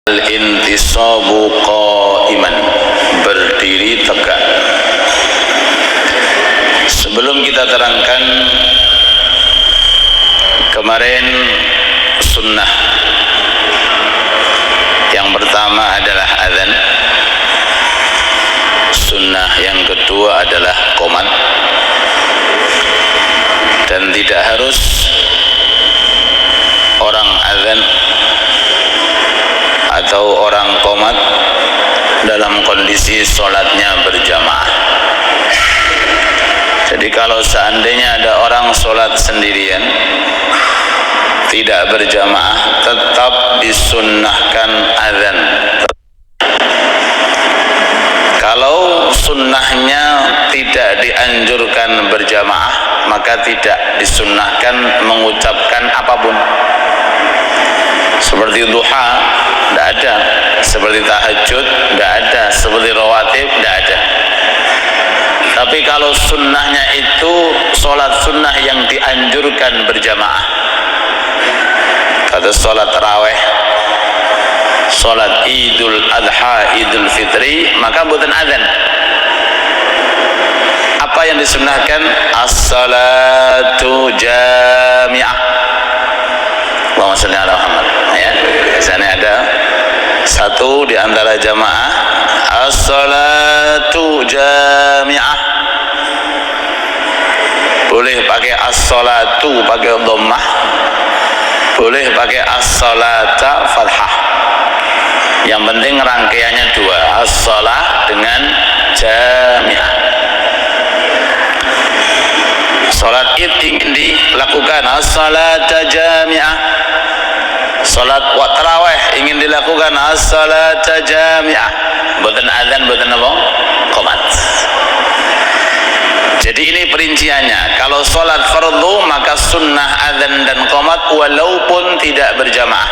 Al-intisabu qa'iman, berdiri tegak. Sebelum kita terangkan kemarin sunnah, yang pertama adalah azan, sunnah yang kedua adalah qomat. Dan tidak harus orang azan atau orang qomat dalam kondisi sholatnya berjamaah. Jadi kalau seandainya ada orang sholat sendirian tidak berjamaah, tetap disunnahkan azan. Kalau sunnahnya tidak dianjurkan berjamaah, maka tidak disunnahkan mengucapkan apapun. Seperti duha, tidak ada. Seperti tahajud, tidak ada. Seperti rawatib, tidak ada. Tapi kalau sunnahnya itu sholat sunnah yang dianjurkan berjamaah, kata sholat taraweh, sholat idul adha, idul fitri, maka bukan azan. Apa yang disunnahkan? As-salatu jami'ah. Allahumma shalli ala Muhammad. Ya, di sana ada satu di antara jamaah, as-salatu jami'ah. Boleh pakai as-salatu pakai dhammah, boleh pakai as-salata fathah. Yang penting rangkaiannya dua, as-salah dengan jami'ah. Salat id ingin dilakukan as-salata jami'ah. Salat tarawih ingin dilakukan as-salata jami'ah. Boten azan, boten apa? Qomat. Jadi ini perinciannya. Kalau salat fardu maka sunnah azan dan qomat walaupun tidak berjamaah.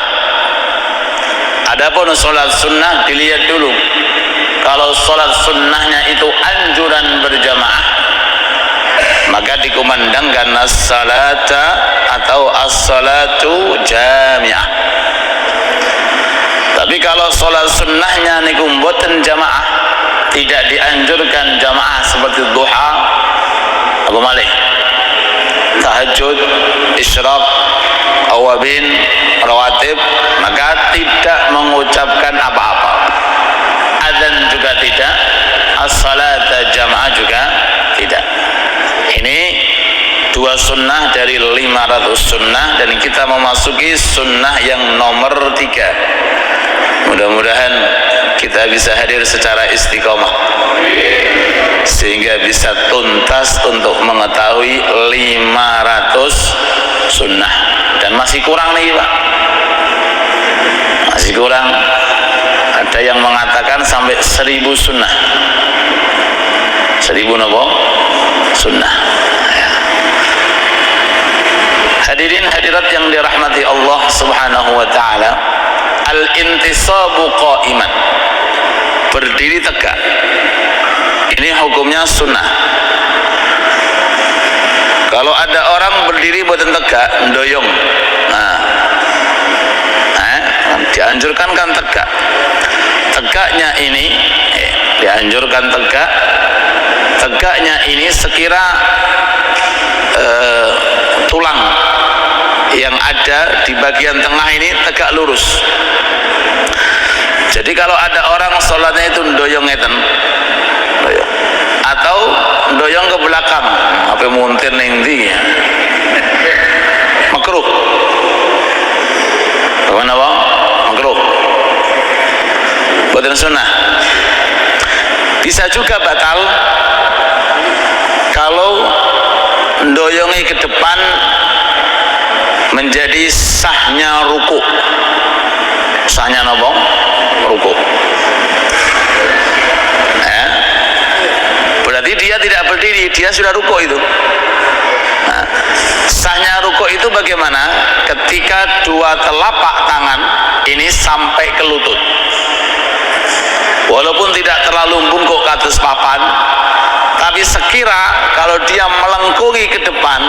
Adapun salat sunnah dilihat dulu. Kalau salat sunnahnya itu anjuran berjamaah, maka dikumandangkan as-salata atau as-salatu jami'ah. Tapi kalau sholat sunnahnya niku mboten jamaah, tidak dianjurkan jamaah seperti duha, apa malih, tahajud, isyraq, awabin, rawatib, maka tidak mengucapkan apa-apa. Adzan juga tidak, as-salata jamaah juga tidak. Ini dua sunnah dari 500 sunnah, dan kita memasuki sunnah yang nomor 3. Mudah-mudahan kita bisa hadir secara istiqomah sehingga bisa tuntas untuk mengetahui 500 sunnah. Dan masih kurang nih Pak, masih kurang. Ada yang mengatakan sampai 1000 sunnah. 1000 apa? Sunnah. Hadirin hadirat yang dirahmati Allah Subhanahu wa taala, al-intisabu qa'iman, berdiri tegak. Ini hukumnya sunnah. Kalau ada orang berdiri boten tegak, ndoyong. Dianjurkan kan tegak. Tegaknya ini dianjurkan tegak. Tegaknya ini sekira tulang yang ada di bagian tengah ini tegak lurus. Jadi kalau ada orang sholatnya itu ndoyong ngeten, atau ndoyong ke belakang, apa muntir ning ndi ya, makruh. Bagaimana Bang? Makruh. Boten sunnah. Bisa juga batal kalau ndoyongi ke depan menjadi sahnya ruku. Sahnya nopo? Ruku. Berarti dia tidak berdiri, dia sudah ruku itu. Sahnya ruku itu bagaimana? Ketika dua telapak tangan ini sampai ke lutut, walaupun tidak terlalu bungkuk ke atas papan, tapi sekira kalau dia melengkungi ke depan,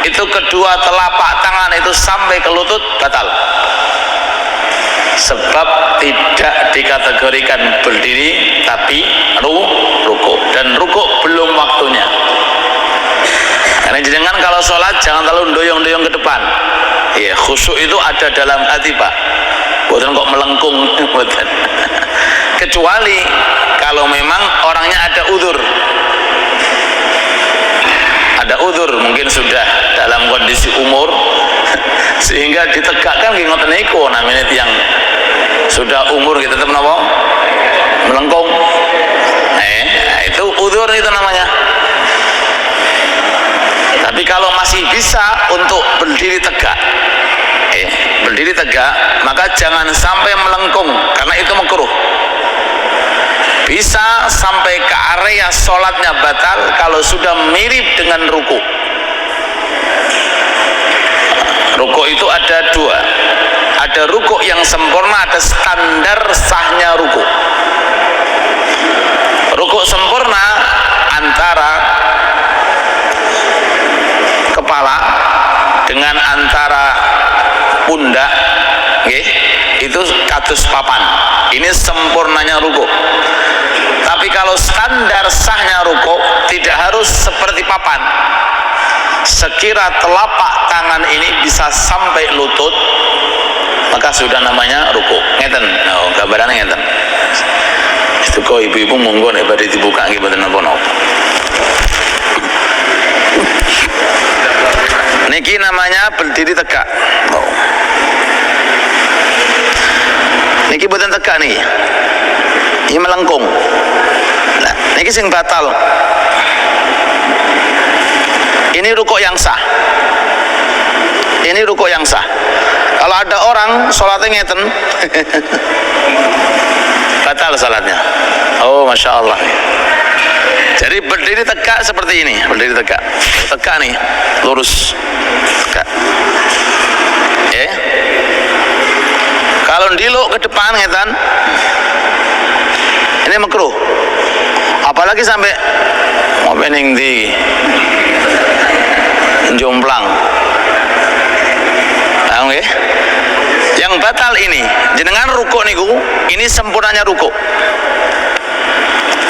itu kedua telapak tangan itu sampai ke lutut, batal. sebab tidak dikategorikan berdiri tapi ruku, dan ruku belum waktunya. Karena jenengan kalau sholat jangan terlalu doyong-doyong ke depan. Ya, khusyuk itu ada dalam hati Pak, bukan kok melengkung, bukan. Kecuali kalau memang orangnya ada udzur, mungkin sudah dalam kondisi umur sehingga ditegakkan nggih ngoten niku namanya tiyang sudah umur gitu tetep napa melengkung. Itu udzur itu namanya. Tapi kalau masih bisa untuk berdiri tegak, maka jangan sampai melengkung karena itu makruh. Bisa sampai ke area sholatnya batal kalau sudah mirip dengan ruku. Ruku itu ada dua, ada ruku yang sempurna, ada standar sahnya ruku. Ruku sempurna antara kepala dengan antara pundak, itu katus papan. Ini sempurnanya ruku. Tapi kalau standar sahnya ruku tidak harus seperti papan. Sekira telapak tangan ini bisa sampai lutut, maka sudah namanya ruku. Ngeten, gambarannya ngeten. Itu kok ibu-ibu monggo nek badhe dibuka nggih mboten napa-napa. Niki namanya berdiri tegak. Niki mboten tegak niki. Ini melengkung. Nah, niki sing batal. Ini rukuk yang sah. Ini rukuk yang sah. Kalau ada orang sholatnya ngeten, batal sholatnya. Oh, masya Allah. Jadi berdiri tegak seperti ini, berdiri tegak nih, lurus, tegak. Kalau ndiluk ke depan ngetan, ini makruh. Apalagi sampai ngopening di jomplang. Paham nggih? Yang batal ini, jenengan rukuk niku, ini sempurnanya rukuk.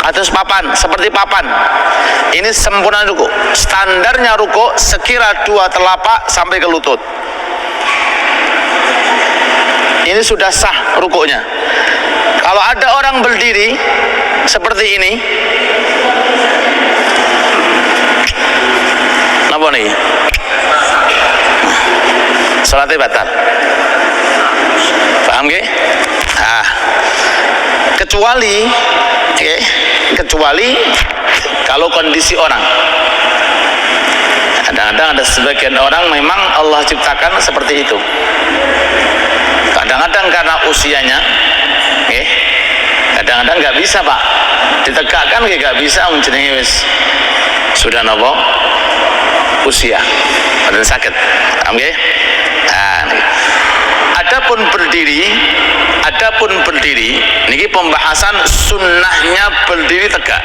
Atas papan, seperti papan. Ini sempurna rukuk. Standarnya rukuk sekira 2 telapak sampai ke lutut. Ini sudah sah rukuknya. Kalau ada orang berdiri seperti ini, napa nih? Salatnya batal. Paham nggih? Kecuali kalau kondisi orang. Kadang-kadang ada sebagian orang memang Allah ciptakan seperti itu. Kadang-kadang karena usianya, kadang-kadang nggak bisa Pak, ditegakkan nggak bisa, jenenge wis sudah nopo usia, dan sakit, nggih. Adapun berdiri, niki pembahasan sunnahnya berdiri tegak.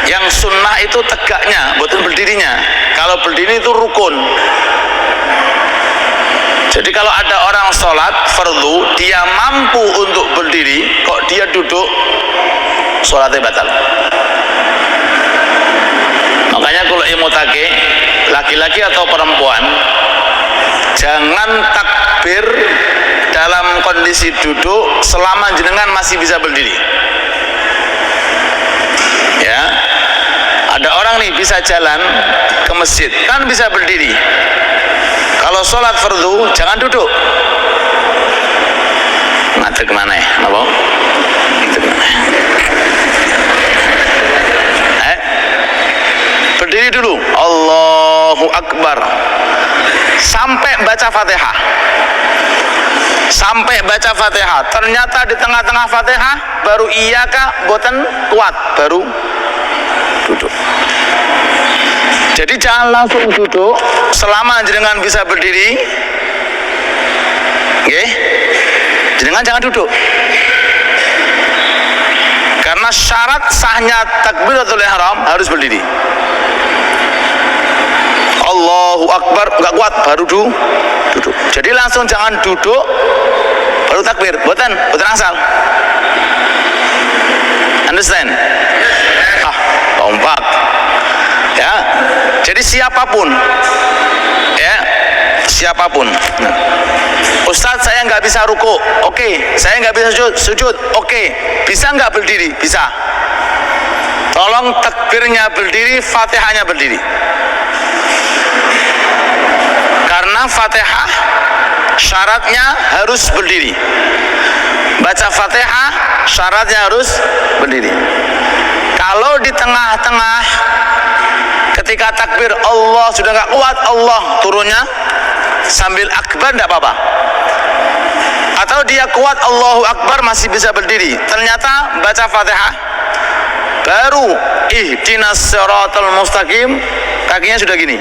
Yang sunnah itu tegaknya, bukan berdirinya. Kalau berdiri itu rukun. Jadi kalau ada orang sholat fardu, dia mampu untuk berdiri, kok dia duduk, sholatnya batal. Makanya kalau imutake, laki-laki atau perempuan, jangan takbir dalam kondisi duduk selama jenengan masih bisa berdiri. Ya, ada orang nih bisa jalan ke masjid, kan bisa berdiri. Kalau sholat fardu jangan duduk. Ngadeg kemana ya? Apa? Berdiri dulu. Allahu Akbar. Sampai baca Fatihah. Ternyata di tengah-tengah Fatihah baru iyaka boten kuat, baru duduk. Jadi jangan langsung duduk selama jenengan bisa berdiri. Jenengan jangan duduk. Karena syarat sahnya takbiratul ihram harus berdiri. Allahu Akbar, enggak kuat baru duduk. Jadi langsung jangan duduk baru takbir. Boten angsal. Understand? Kompak. Ya. Jadi siapapun, ya, siapapun. Ustadz, saya nggak bisa ruku. Oke. Saya nggak bisa sujud. Oke. Bisa nggak berdiri? Bisa. Tolong takbirnya berdiri, Fatihahnya berdiri. Karena Fatihah syaratnya harus berdiri. Baca Fatihah syaratnya harus berdiri. Kalau di tengah-tengah ketika takbir Allah sudah nggak kuat, Allah turunnya sambil akbar tidak apa-apa. Atau dia kuat Allahu Akbar masih bisa berdiri, ternyata baca Fatihah baru ihdinas siratal mustaqim, kakinya sudah gini.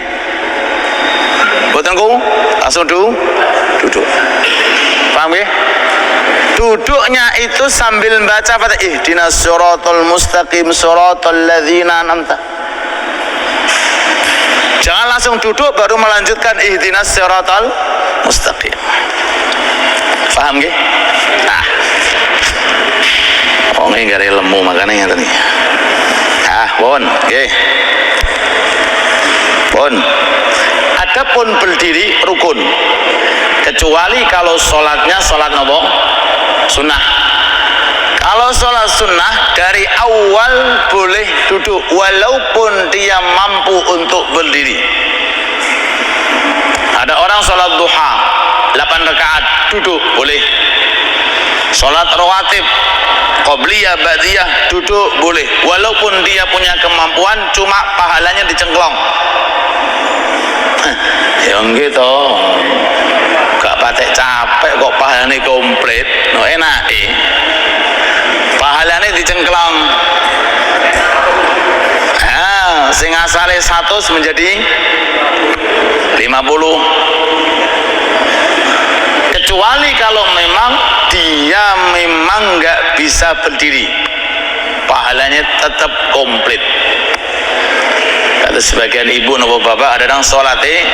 Botenku langsung duduk. Paham ya? Duduknya itu sambil baca Fatihah, ihdinas siratal mustaqim siratal ladzina an'amta. Jangan langsung duduk baru melanjutkan ihdinas siratal mustaqim. Paham nggih? Nah. Wong iki gare lemu makane ngeten iki. Pun nggih. Pun. Adapun berdiri rukun. Kecuali kalau sholatnya sholat nopo? Sunnah. Kalau sholat sunnah dari awal boleh duduk walaupun dia mampu untuk berdiri. Ada orang sholat duha 8 rakaat duduk boleh. Sholat rawatib qobliyah ba'diyah duduk boleh walaupun dia punya kemampuan, cuma pahalanya dicengklong. Ya gitu. Gak patek capek kok pahalanya komplit. No enak pahalanya dicengklong. Sing asale 100 menjadi 50. Kecuali kalau memang dia memang nggak bisa berdiri, pahalanya tetap komplit. Ada sebagian ibu nopo bapak ada yang sholatnya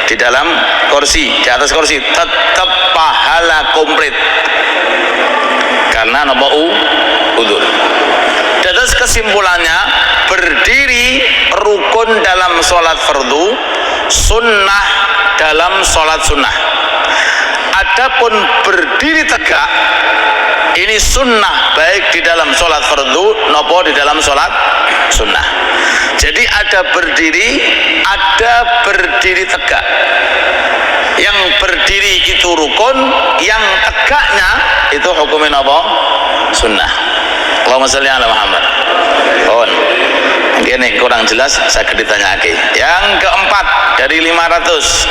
di dalam kursi, di atas kursi, tetap pahala komplit karena nopo udzur. Terus kesimpulannya, berdiri rukun dalam sholat fardu, sunnah dalam sholat sunnah. Adapun berdiri tegak ini sunnah baik di dalam sholat fardu nopo di dalam sholat sunnah. Jadi ada berdiri tegak. Yang berdiri itu rukun, yang tegaknya itu hukumnya nopo sunnah. Allahumma sholli ala Muhammad. Ini kurang jelas, saya ditanya lagi. Yang keempat dari 500.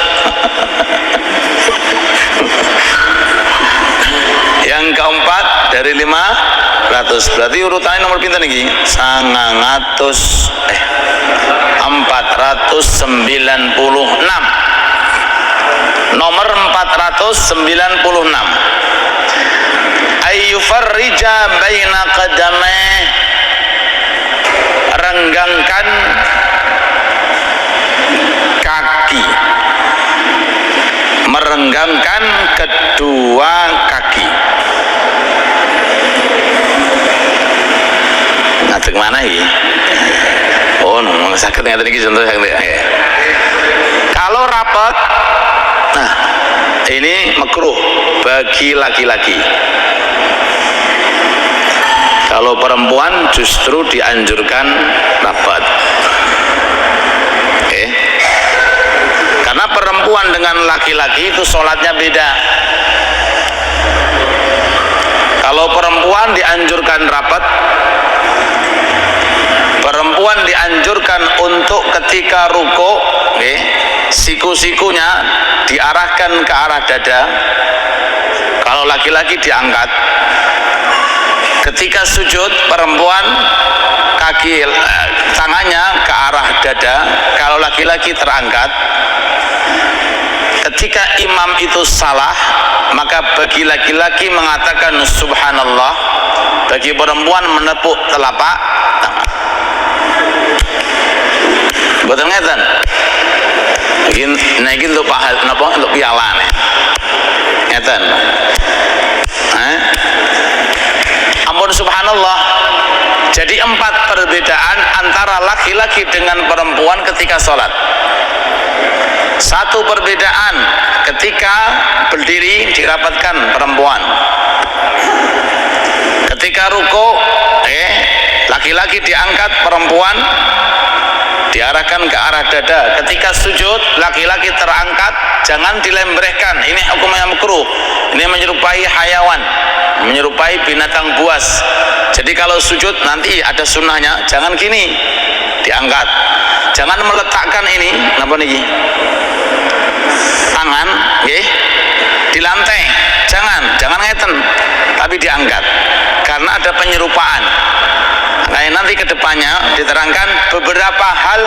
Yang keempat dari 500. Berarti urutannya nomor pinten iki? 496. Nomor 496. Ayyufarrija baina qadamai, renggangkan kaki, merenggangkan kedua kaki. Ngadeg mana iki? Sakit ngeten iki contoh sakit. Kalau rapat, nah ini makruh bagi laki-laki. Kalau perempuan justru dianjurkan rapat. Karena perempuan dengan laki-laki itu sholatnya beda. Kalau perempuan dianjurkan rapat, perempuan dianjurkan untuk ketika ruku, siku-sikunya diarahkan ke arah dada. Kalau laki-laki diangkat. Ketika sujud, perempuan tangannya ke arah dada. Kalau laki-laki terangkat. Ketika imam itu salah, maka bagi laki-laki mengatakan subhanallah, bagi perempuan menepuk telapak tangan. Betul ngeten? Niki untuk pahal napa untuk piala nih. Ngeten. Ampun subhanallah. Jadi 4 perbedaan antara laki-laki dengan perempuan ketika sholat. 1 perbedaan ketika berdiri dirapatkan perempuan. Ketika ruku laki-laki diangkat, perempuan diarahkan ke arah dada. Ketika sujud laki-laki terangkat, jangan dilembrehkan. Ini hukumnya makruh. Ini menyerupai hayawan, menyerupai binatang buas. Jadi kalau sujud nanti ada sunnahnya, jangan gini, diangkat. Jangan meletakkan ini, napa niki? Tangan, di lantai. Jangan ngeten, tapi diangkat. Karena ada penyerupaan. Nah, nanti kedepannya diterangkan beberapa hal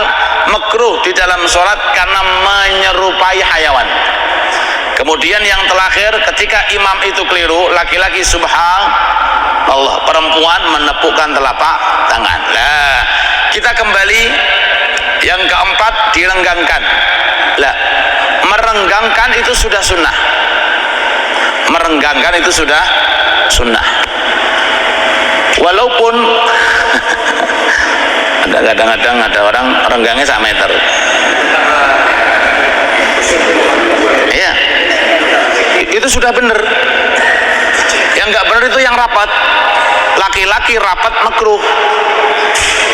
makruh di dalam sholat karena menyerupai hayawan. Kemudian yang terakhir, ketika imam itu keliru, laki-laki subhanallah, perempuan menepukkan telapak tangan. Nah, kita kembali yang keempat, direnggangkan. Lah, merenggangkan itu sudah sunnah. Merenggangkan itu sudah sunnah. Walaupun kadang-kadang ada orang renggangnya 1 meter. Iya, itu sudah benar. Yang nggak benar itu yang rapat. Laki-laki rapat makruh.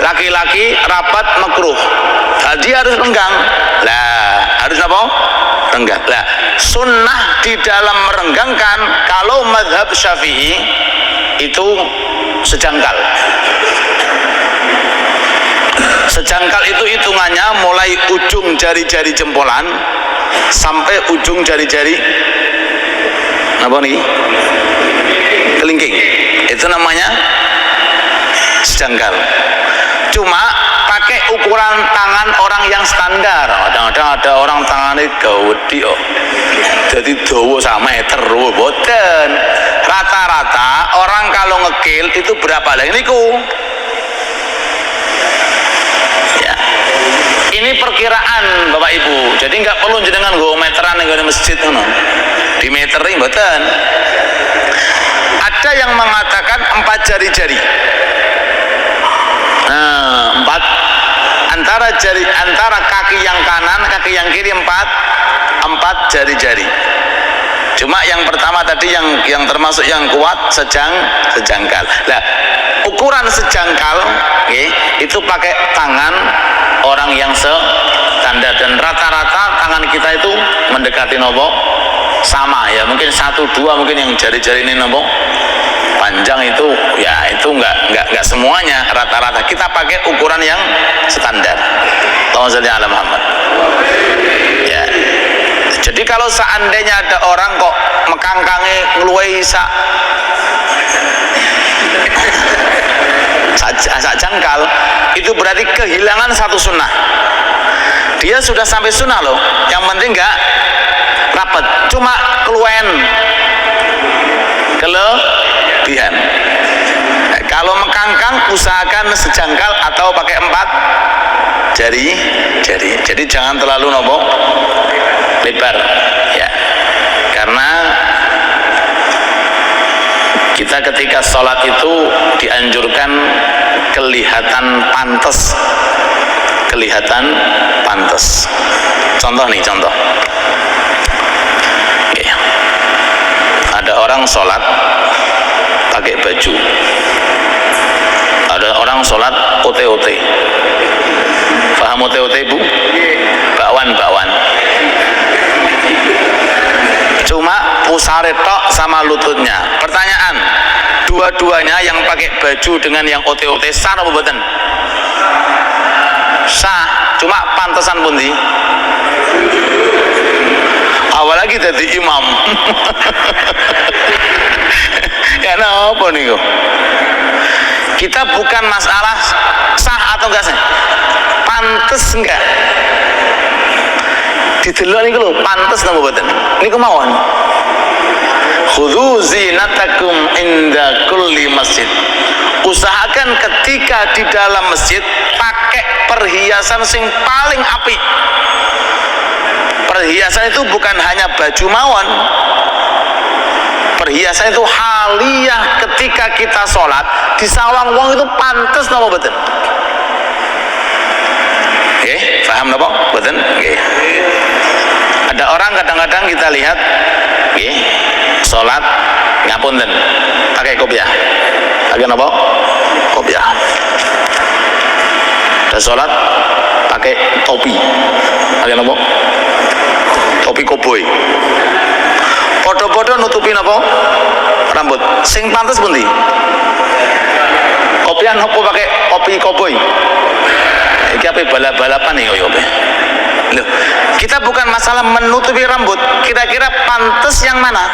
Laki-laki rapat makruh. Nah, dia harus renggang. Lah, harus apa? Renggang. Lah, sunnah di dalam merenggangkan kalau mazhab Syafi'i itu sejangkal. Sejangkal itu hitungannya mulai ujung jari-jari jempolan sampai ujung jari-jari apa nih? Kelingking. Itu namanya sejangkal. Cuma pakai ukuran tangan orang yang standar. Kadang-kadang ada orang tangannya gawedi kok. Jadi dawa 1 meter, boten. Rata-rata orang kalau ngekil itu berapa lah niku? Ya. Ini perkiraan Bapak Ibu. Jadi nggak perlu jenengan nggo meteran ning masjid ngono. Di metering boten. Ada yang mengatakan 4 jari-jari. Nah, 4 antara kaki yang kanan, kaki yang kiri 4 jari-jari. Cuma yang pertama tadi yang termasuk yang kuat sejangkal. Nah, ukuran sejangkal itu pakai tangan orang yang standar, dan rata-rata tangan kita itu mendekati nopo sama ya, mungkin 1-2 mungkin yang jari-jari ini nopo panjang itu ya, itu enggak semuanya, rata-rata kita pakai ukuran yang standar. Allahumma shalli ala Muhammad. Ya. Jadi kalau seandainya ada orang kok mekangkange ngluwehi sak jangkal, itu berarti kehilangan 1 sunnah. Dia sudah sampai sunnah loh, yang penting enggak rapat, cuma keluwen kelebihan. Kalau mekangkang usahakan sejangkal atau pakai 4 jari. Jadi jangan terlalu nopo lebar ya, karena kita ketika sholat itu dianjurkan kelihatan pantas. Contoh. Oke. Ada orang sholat pakai baju, ada orang sholat OT. Paham OT Bu? Bakwan. Cuma pusare tok sama lututnya. Pertanyaan, dua-duanya yang pakai baju dengan yang OT sah apa mboten? Sah, cuma pantesan pundi? Apalagi jadi imam. Ya napa niku? Kita bukan masalah sah atau enggak sah. Pantes enggak? Didelok niku lho, pantes napa mboten? Niku mawon. Khudzu zinatakum inda kulli masjid. Usahakan ketika di dalam masjid pakai perhiasan sing paling apik. Perhiasan itu bukan hanya baju mawon. Perhiasan itu haliyah ketika ketika kita sholat disawang wong itu pantes napa mboten? Nggih, paham napa mboten? Nggih. Ada orang kadang-kadang kita lihat nggih, sholat ngapunten pakai kopiah. Pakai napa? Kopiah. Dan sholat pakai topi. Pakai napa? Topi koboi. Podo-podo nutupi napa? Rambut. Sing pantes pundi? Kopiah napa pakai topi koboi? Iki ape balap-balapan nih koyo. Loh, kita bukan masalah menutupi rambut, kira-kira pantes yang mana?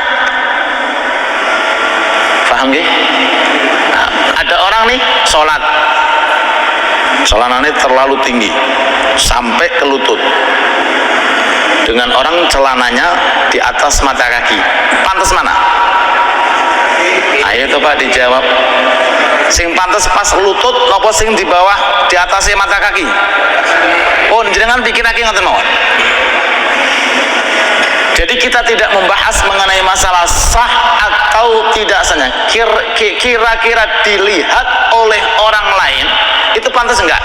Paham nggih? Nah, ada orang nih sholat, sholatnya terlalu tinggi sampai ke lutut, dengan orang celananya di atas mata kaki, pantes mana? Ayo coba dijawab. Sing pantes pas lutut nopo sing di bawah di atasnya mata kaki? Oh, jenengan pikir lagi ngoten mawon. Jadi kita tidak membahas mengenai masalah sah atau tidak sahnya. Kira-kira dilihat oleh orang lain itu pantas enggak?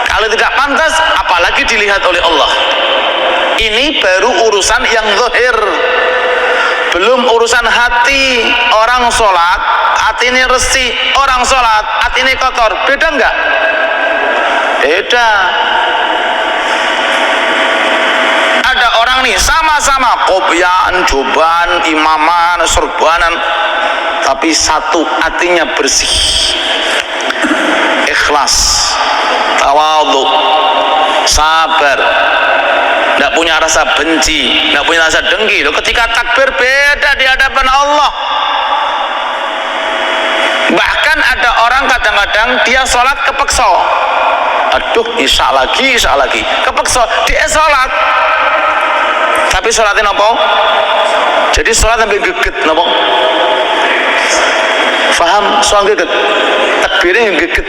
Kalau tidak pantas, apalagi dilihat oleh Allah. Ini baru urusan yang zahir. Belum urusan hati. Orang sholat hati ini resik, orang sholat hati ini kotor. Beda enggak? Beda. Ada orang nih sama-sama kopian, juban, imaman, sorbanan, tapi satu hatinya bersih, ikhlas, tawadhu, sabar, tidak punya rasa benci, tidak punya rasa dengki. Ketika takbir beda di hadapan Allah. Bahkan ada orang kadang-kadang dia sholat kepeksa, aduh isya lagi kepeksa dia sholat, tapi sholatnya apa? Jadi sholat sampai geget apa? Faham? Sholat geget, takbirnya yang geget,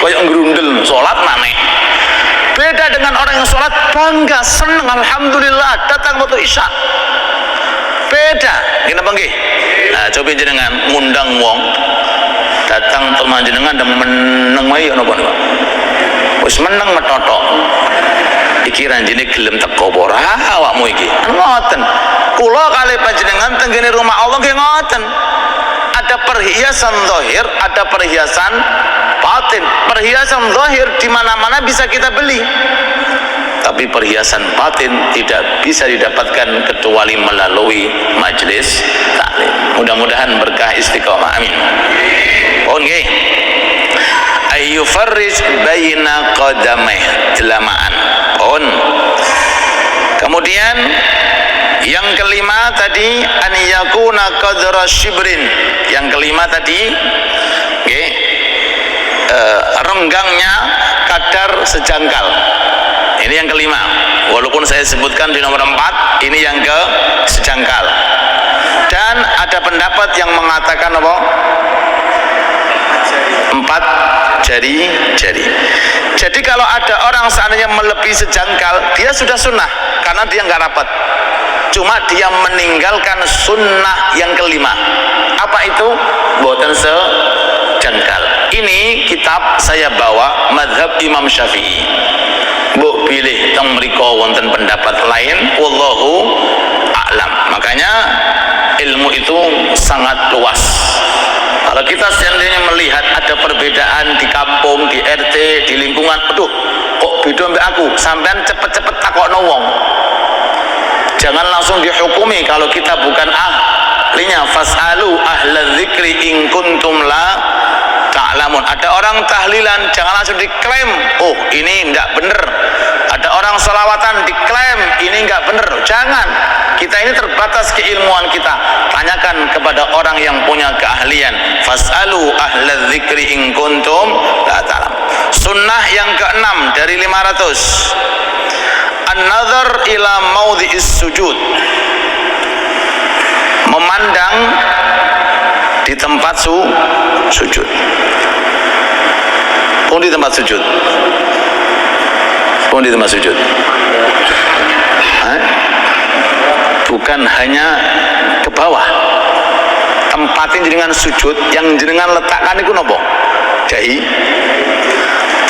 kayak ngerundel sholat maneh. Beda dengan orang yang sholat bangga, senang, alhamdulillah datang waktu isya. Beda, gini apa nggih? Nah, coba jenengan ngundang wong datang teman jenengan dan meneng wae ya napa niku. Wis meneng metotok. Iki ranjine gelem teko apa ora awakmu iki? Ngoten. Kula kalih panjenengan teng kene rumah Allah nggih ngoten. Ada perhiasan zahir, ada perhiasan batin. Perhiasan zahir di mana-mana bisa kita beli. Tapi perhiasan batin tidak bisa didapatkan kecuali melalui majelis taklim. Mudah-mudahan berkah istiqomah, amin. Nggih. Ayyufarrij baina qadamai, jelamaan. Kemudian yang kelima tadi an yakuna qadra shibrin. Yang kelima tadi nggih, renggangnya kadar sejangkal. Ini yang kelima. Walaupun saya sebutkan di nomor 4, ini yang ke sejangkal. Dan ada pendapat yang mengatakan apa? 4 jari-jari. Jadi kalau ada orang seandainya melebihi sejangkal, dia sudah sunnah karena dia nggak rapat. Cuma dia meninggalkan sunnah yang kelima. Apa itu? Boten sejangkal. Ini kitab saya bawa mazhab Imam Syafi'i. Mbok pilih teng mriko wonten pendapat lain, wallahu a'lam. Makanya ilmu itu sangat luas. Kalau kita seandainya melihat ada perbedaan di kampung, di RT, di lingkungan, aduh kok beda mbak aku, sampean cepet-cepet takokno wong. Jangan langsung dihukumi kalau kita bukan ahlinya. Fas'alu ahla dzikri in kuntum la ta'lamun. Ada orang tahlilan, jangan langsung diklaim, oh ini enggak bener. Ada orang selawatan diklaim, ini enggak bener. Jangan. Kita ini terbatas keilmuan kita. Tanyakan kepada orang yang punya keahlian. Fas'alu ahla dzikri in kuntum la ta'lamun. Sunnah yang ke-6 dari 500. An-nazar ila maudhi'is sujud. Memandang di tempat sujud. Di tempat sujud. Di tempat sujud. Bukan hanya ke bawah. tempatin jenengan sujud, yang jenengan letakkan itu nopo? Dahi,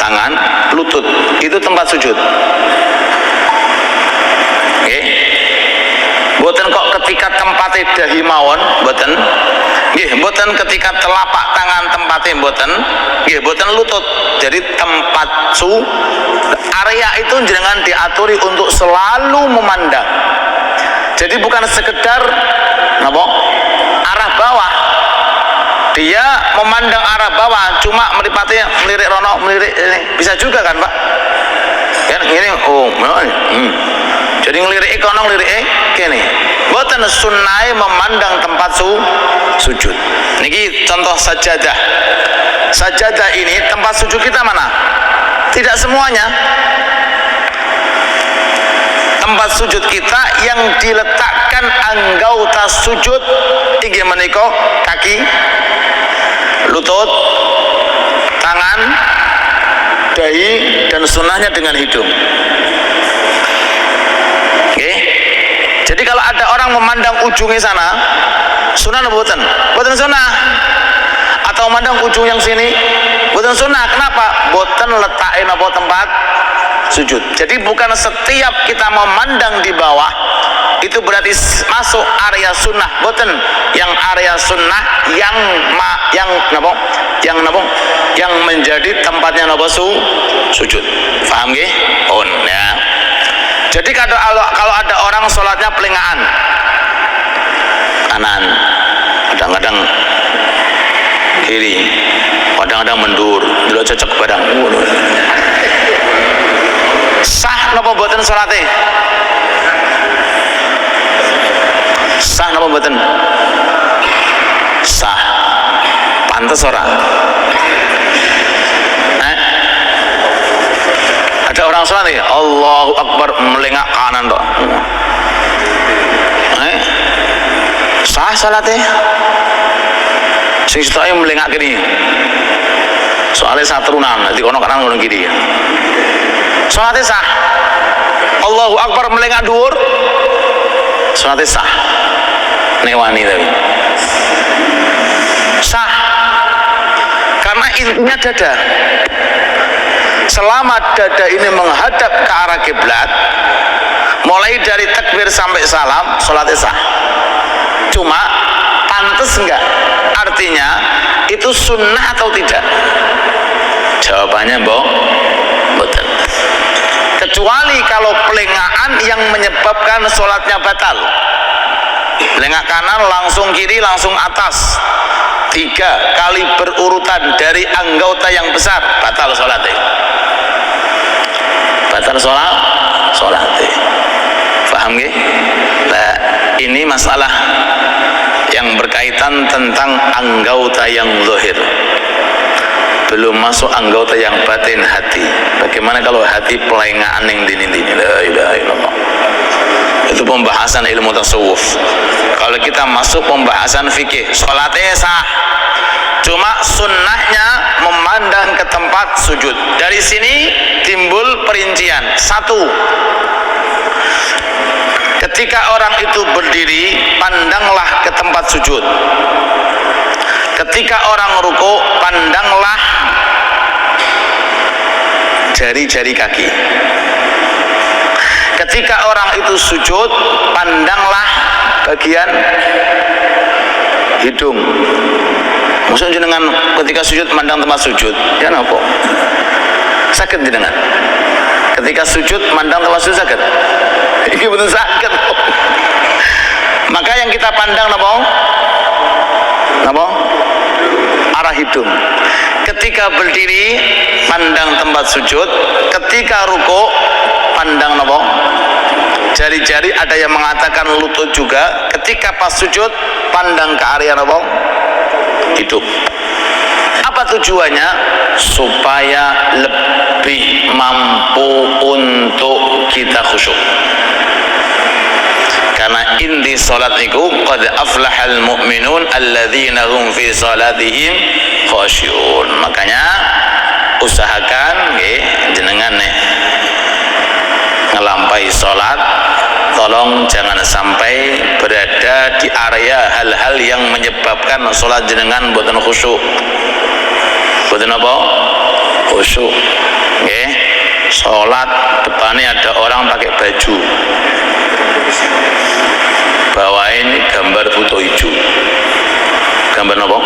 tangan, lutut, itu tempat sujud. Oke, boten kok ketika tempatnya dahi mawon, boten. Boten ketika telapak tangan tempatnya boten. Boten lutut. Jadi tempat area itu jenengan diaturi untuk selalu memandang. Jadi bukan sekedar napa? Arah bawah. Dia memandang arah bawah, cuma meripatnya melirik rono, melirik ini. Bisa juga kan, Pak? Ya, ini jadi ngeliriki kono ngeliriki kene. Boten sunnah memandang tempat sujud. Niki contoh sajadah. Sajadah ini tempat sujud kita mana? Tidak semuanya. Tempat sujud kita yang diletakkan anggota sujud inggih menika kaki, lutut, tangan, dahi, dan sunnahnya dengan hidung. Jadi kalau ada orang memandang ujungnya sana, sunnah atau boten? Boten sunnah. Atau memandang ujung yang sini, boten sunnah. Kenapa? Boten letakin apa tempat sujud. Jadi bukan setiap kita memandang di bawah itu berarti masuk area sunnah. Boten. Yang area sunnah yang menjadi tempatnya napa sujud. Paham nggih? On ya. Jadi kalau ada orang sholatnya pelengahan kanan, kadang-kadang kiri, kadang-kadang mendur, dulu cocok barang. Sah napa mboten salate? Sah napa mboten? Sah. Pantes ora? Ada orang sholat nih, Allahu Akbar melengak kanan toh. Sah salatnya? Sing sitoke melengak kiri. Soalnya satrunan, nanti kono kanan kono kiri. Salatnya sah. Allahu Akbar melengak dhuwur. Salatnya sah. Newani tapi. Sah. Karena intinya dada. Selama dada ini menghadap ke arah kiblat, mulai dari takbir sampai salam, sholatnya sah. Cuma pantas enggak? Artinya itu sunnah atau tidak? Jawabannya betul. Kecuali kalau pelengahan yang menyebabkan sholatnya batal. Lengak kanan langsung kiri langsung atas 3 kali berurutan dari anggota yang besar, batal sholatnya. Batal sholatnya. Paham gak? Nah, ini masalah yang berkaitan tentang anggota yang zahir, belum masuk anggota yang batin, hati. Bagaimana kalau hati pelengahan yang dini-dini? La ilaha illallah. Itu pembahasan ilmu tasawuf. Kalau kita masuk pembahasan fikih, sholatnya sah, cuma sunnahnya memandang ke tempat sujud. Dari sini timbul perincian. 1, ketika orang itu berdiri, pandanglah ke tempat sujud. Ketika orang ruku, pandanglah jari-jari kaki. Ketika orang itu sujud, pandanglah bagian hidung. Maksudnya jenengan ketika sujud mandang tempat sujud, ya napa? Sakit jenengan. Ketika sujud mandang tempat sujud sakit. Ini betul sakit. Maka yang kita pandang napa? Napa? Arah hidung. Ketika berdiri pandang tempat sujud, ketika ruku pandang napa? Jari-jari, ada yang mengatakan lutut juga. Ketika pas sujud pandang ke area napa? Hidung. Apa tujuannya? Supaya lebih mampu untuk kita khusyuk. Karena inti salat niku qad aflahal mu'minun alladzina hum fi salatihim khasyun. Makanya usahakan nggih jenengan nih ngelampai salat tolong jangan sampai berada di area hal-hal yang menyebabkan sholat jenengan boten khusyuk. Boten apa? Khusyuk. Nggih. Sholat depannya ada orang pakai baju, bawain gambar buto hijau. Gambar apa?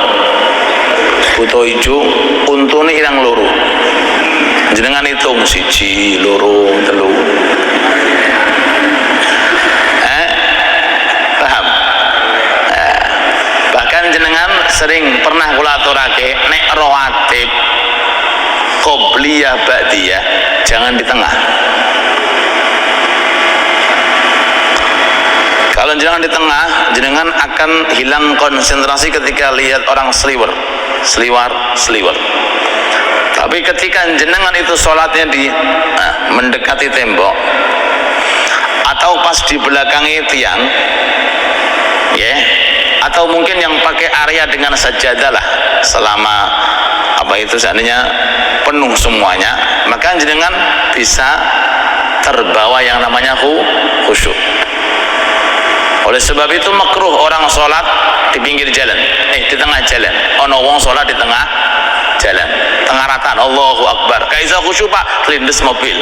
Buto hijau, untune irang loro. Jenengan hitung 1, 2, 3. Paham? Bahkan jenengan sering pernah kula aturake nek rawatib qobliyah ba'diyah jangan di tengah. Kalau jenengan di tengah, jenengan akan hilang konsentrasi ketika lihat orang seliwer. Tapi ketika jenengan itu sholatnya mendekati tembok atau pas di belakangi tiang, ya, atau mungkin yang pakai area dengan sajadah lah, selama seandainya penuh semuanya, maka jenengan bisa terbawa yang namanya khusyuk. Oleh sebab itu makruh orang sholat di pinggir jalan, di tengah jalan. Ono wong sholat di tengah jalan, tengah ratan, Allahu Akbar. Kaisa khusyuk pak, lindes mobil.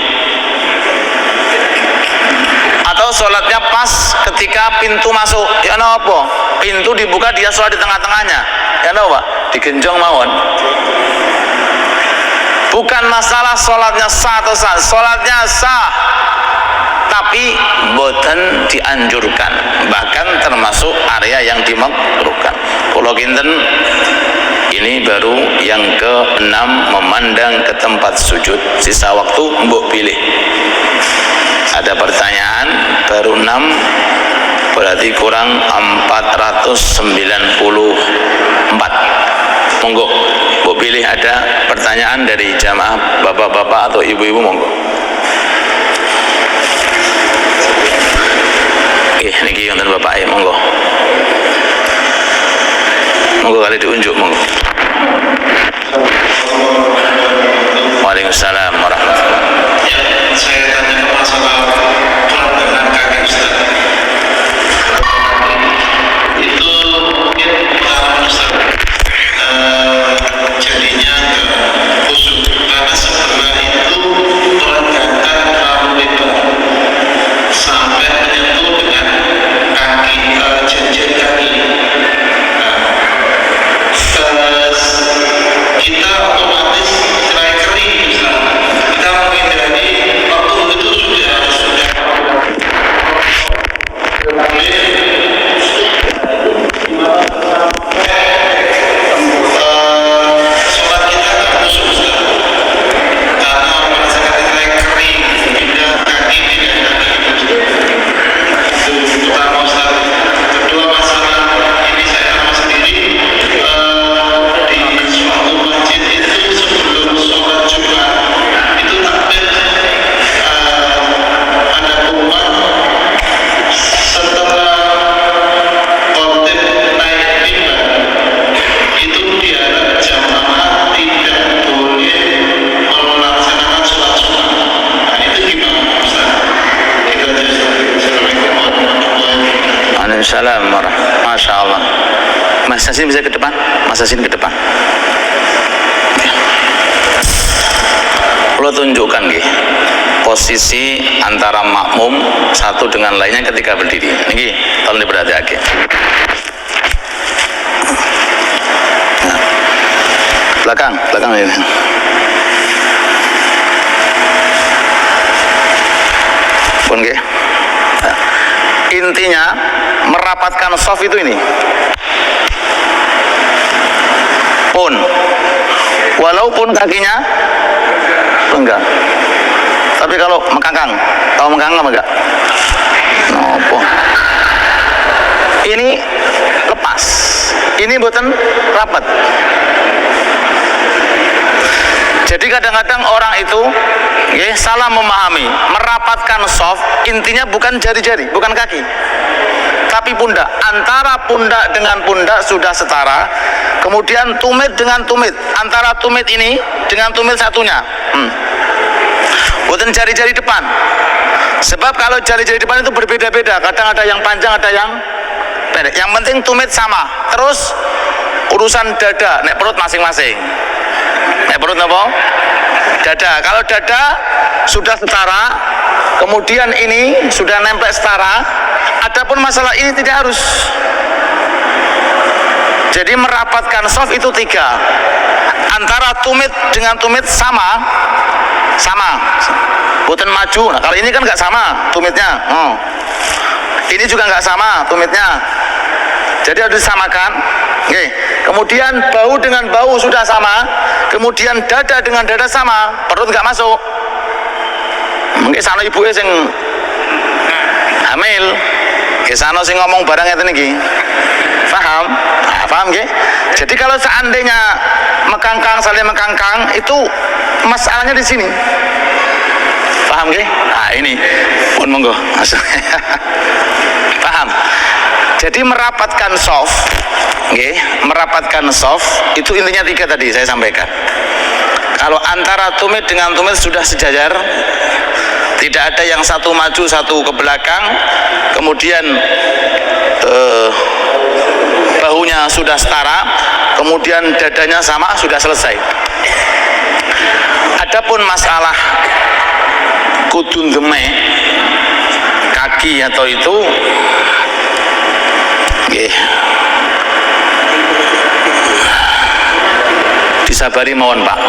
Atau sholatnya pas ketika pintu masuk, ya apa? Pintu dibuka dia sholat di tengah-tengahnya, ya apa? Digenjong mawon. Bukan masalah sholatnya sah atau sah, sholatnya sah, tapi boten dianjurkan, bahkan termasuk area yang dimakruhkan. Kalau kinten ini baru yang ke-6, memandang ke tempat sujud. Sisa waktu mbok pilih. Ada pertanyaan baru 6, berarti kurang 494. Monggo mbok pilih, ada pertanyaan dari jamaah bapak-bapak atau ibu-ibu, monggo. Niki wonten bapak monggo. Monggo kali diunjuk monggo. Waalaikumsalam warahmatullahi wabarakatuh. Ya, saya tanya masalah dengan kaki Ustaz. Itu mungkin pengalaman Ustaz. Jadinya enggak khusyuk karena sebelah itu pergerakan terlalu lebar sampai menyentuh dengan kaki, jenjang kaki. Kita otomatis mulai kering, kita menghindari waktu itu sudah sholat kita tak khusyuk karena merasakan mulai kering, pindah kaki tidak enak. Itu pertama Ustaz. Kedua, masalah ini saya alami sendiri di suatu masjid itu sebelum sholat Jumat itu takbir ada umat setelah khotib naik mimbar itu diharap jamaah tidak boleh melaksanakan sholat Jumat. Nah itu gimana Ustaz? Itu aja Ustaz. Assalamualaikum warahmatullahi wabarakatuh. Waalaikumsalam warahmatullahi. Masya Allah. Mas Sasin bisa ke depan? Mas Sasin ke depan. Lo tunjukkan posisi antara makmum satu dengan lainnya ketika berdiri. Niki, tolong diperhatikan. Nah. Belakang ini. Pun nggih. Nah. Intinya merapatkan shaf itu ini. Pun walaupun kakinya enggak, tapi kalau mengkangkang, tahu mengkangkang apa enggak? Nopo. Ini lepas, ini boten rapat. Jadi kadang-kadang orang itu salah memahami, merapatkan shaf intinya bukan jari-jari, bukan kaki, tapi pundak. Antara pundak dengan pundak sudah setara, kemudian tumit dengan tumit, antara tumit ini dengan tumit satunya, bukan jari-jari depan, Sebab kalau jari-jari depan itu berbeda-beda, kadang ada yang panjang, ada yang pendek. Yang penting tumit sama. Terus urusan dada, nek perut masing-masing. Nek perut apa? Dada. Kalau dada sudah setara, kemudian ini sudah nempel setara. Adapun masalah ini tidak harus. Jadi merapatkan soft itu 3. Antara tumit dengan tumit sama. Bukan maju. Nah, kalau ini kan nggak sama tumitnya. Ini juga nggak sama tumitnya. Jadi harus disamakan. Oke. Kemudian bahu dengan bahu sudah sama. Kemudian dada dengan dada sama. Perut nggak masuk. Mungkin sana ibunya sing hamil. Kesana sing ngomong barang itu nih. Paham? Nah, paham nggih? Jadi kalau seandainya mekangkang saling mekangkang itu masalahnya di sini. Paham nggih? Nah, ini pun monggo. Paham? Jadi merapatkan soft, nggih, merapatkan soft itu intinya 3 tadi saya sampaikan. Kalau antara tumit dengan tumit sudah sejajar, tidak ada yang satu maju satu ke belakang, kemudian bahunya sudah setara, kemudian dadanya sama, sudah selesai. Adapun masalah kudun deme kaki atau itu, disabari mohon Pak.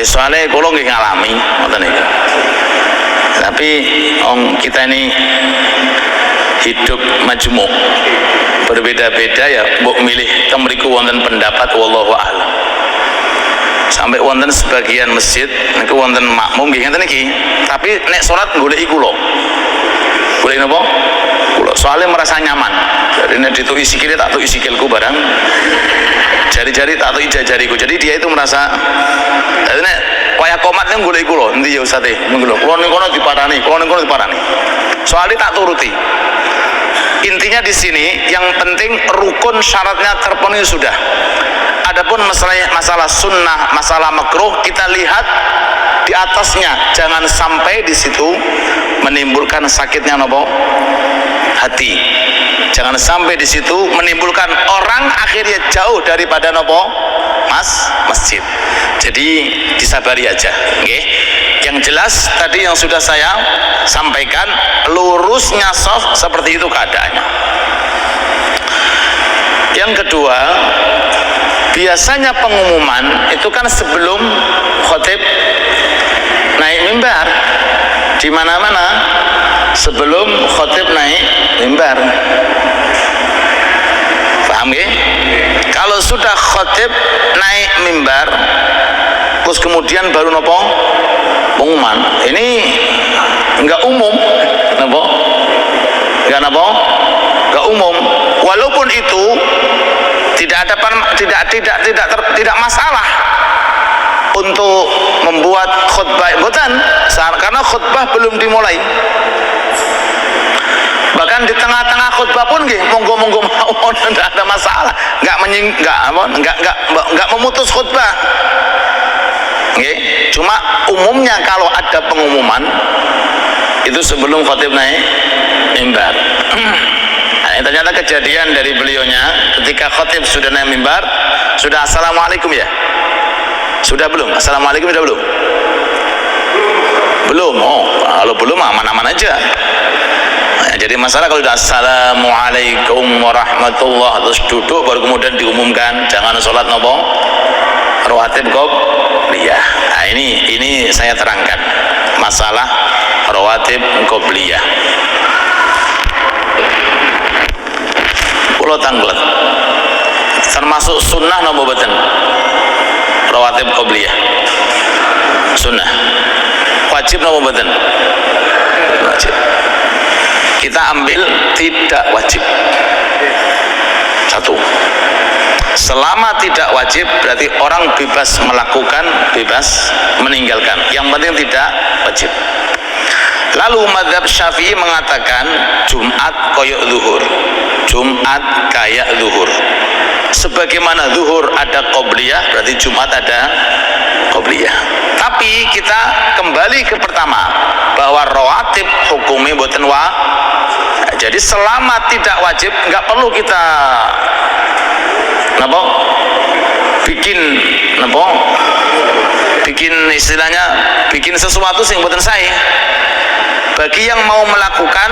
Soalnya kalau nggak ngalami, tapi kita ini hidup majmuk, berbeda-beda ya. Mbok milih temriku wonten pendapat wallahu a'lam. Sampai wonten sebagian masjid niku wonten makmum nggih ngeten iki, tapi nek salat goleki kula. Goleki napa? Kula. Soalnya merasa nyaman. Jadi nek dituki sikile tak tuki sikilku barang. Jari-jari tak tuki jariku. Jadi dia itu merasa nek wayah komat niku goleki kula. Endi ya Ustaz e? Ngono lho. Kula ning kono diparani, kula ning kono diparani. Soalnya tak turuti. Intinya di sini yang penting rukun syaratnya terpenuhi sudah. Adapun masalah sunnah, masalah makruh kita lihat di atasnya, jangan sampai di situ menimbulkan sakitnya nopo hati. Jangan sampai di situ menimbulkan orang akhirnya jauh daripada nopo masjid. Jadi disabari aja, okay? Yang jelas tadi yang sudah saya sampaikan, lurusnya soft seperti itu keadaannya. Yang kedua, biasanya pengumuman itu kan sebelum khotib naik mimbar, di mana-mana sebelum khotib naik mimbar. Paham ya? Kalau sudah khotib naik mimbar, terus kemudian baru nopo pengumuman, ini enggak umum, nopo? Enggak nopo? Enggak umum. Walaupun itu tidak masalah untuk membuat khutbah bukan, karena khutbah belum dimulai. Bahkan di tengah-tengah khutbah pun nggih monggo-monggo mawon, tidak ada masalah, enggak memutus khutbah. Nggih, cuma umumnya kalau ada pengumuman itu sebelum khutib naik mimbar. Nah, ternyata kejadian dari beliaunya ketika khotib sudah naik mimbar, sudah assalamualaikum ya? Sudah belum? Assalamualaikum sudah belum? Belum. Oh, kalau belum aman-aman aja. Nah, jadi masalah kalau sudah assalamualaikum warahmatullah terus duduk baru kemudian diumumkan jangan sholat nopo rawatib qobliyah. Nah, ini saya terangkan masalah rawatib qobliyah. Kulo tanglet termasuk sunnah nopo boten rawatib qobliyah? Sunnah. Wajib nopo boten? Wajib. Kita ambil tidak wajib. Satu, selama tidak wajib berarti orang bebas melakukan, bebas meninggalkan, yang penting tidak wajib. Lalu mazhab Syafi'i mengatakan Jumat koyok zuhur, Jumat kayak zuhur. Sebagaimana zuhur ada qobliyah, berarti Jumat ada qobliyah. Tapi kita kembali ke pertama, bahwa rawatib hukumnya boten jadi selama tidak wajib nggak perlu kita bikin istilahnya bikin sesuatu sing boten sae. Bagi yang mau melakukan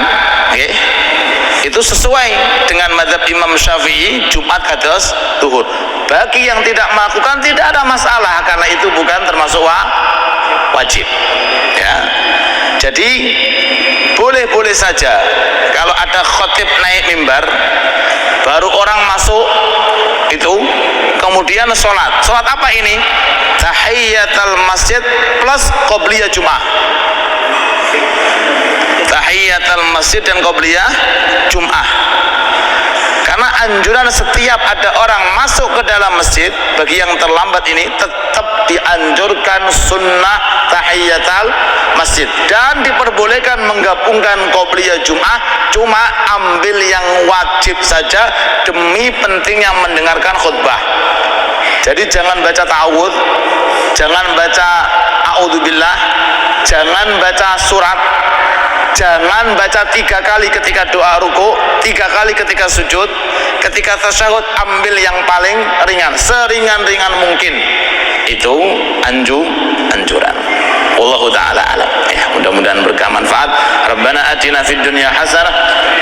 itu sesuai dengan mazhab Imam Syafi'i, Jumat kados zuhur. Bagi yang tidak melakukan tidak ada masalah, karena itu bukan termasuk wajib ya. Jadi boleh-boleh saja kalau ada khotib naik mimbar, baru orang masuk itu kemudian sholat apa ini? Tahiyatul masjid plus qobliyah Jum'ah. Tahiyatul masjid dan qobliyah Jum'ah. Karena anjuran setiap ada orang masuk ke dalam masjid, bagi yang terlambat ini tetap dianjurkan sunnah tahiyatul masjid, dan diperbolehkan menggabungkan qobliyah Jum'ah, cuma ambil yang wajib saja demi pentingnya mendengarkan khutbah. Jadi jangan baca ta'awudz, jangan baca a'udzubillah, jangan baca surat, jangan baca 3 kali ketika doa ruku, 3 kali ketika sujud, ketika tasyahud ambil yang paling ringan, seringan-ringan mungkin. Itu anjuran. Wallahu ta'ala alam. Ya, mudah-mudahan bermanfaat. Rabbana atina fid dunya hasanah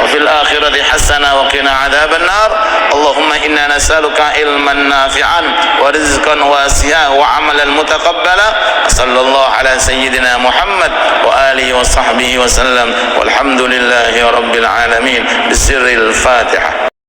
wa fil akhirati hasanah wa qina adzabannar. Allahumma inna nas'aluka ilman nafi'an wa rizqan wasi'an wa amalan mutaqabbala. Sallallahu ala sayyidina Muhammad wa alihi wa sahbihi wa sallam. Walhamdulillahi rabbil alamin. Bisirril Fatihah.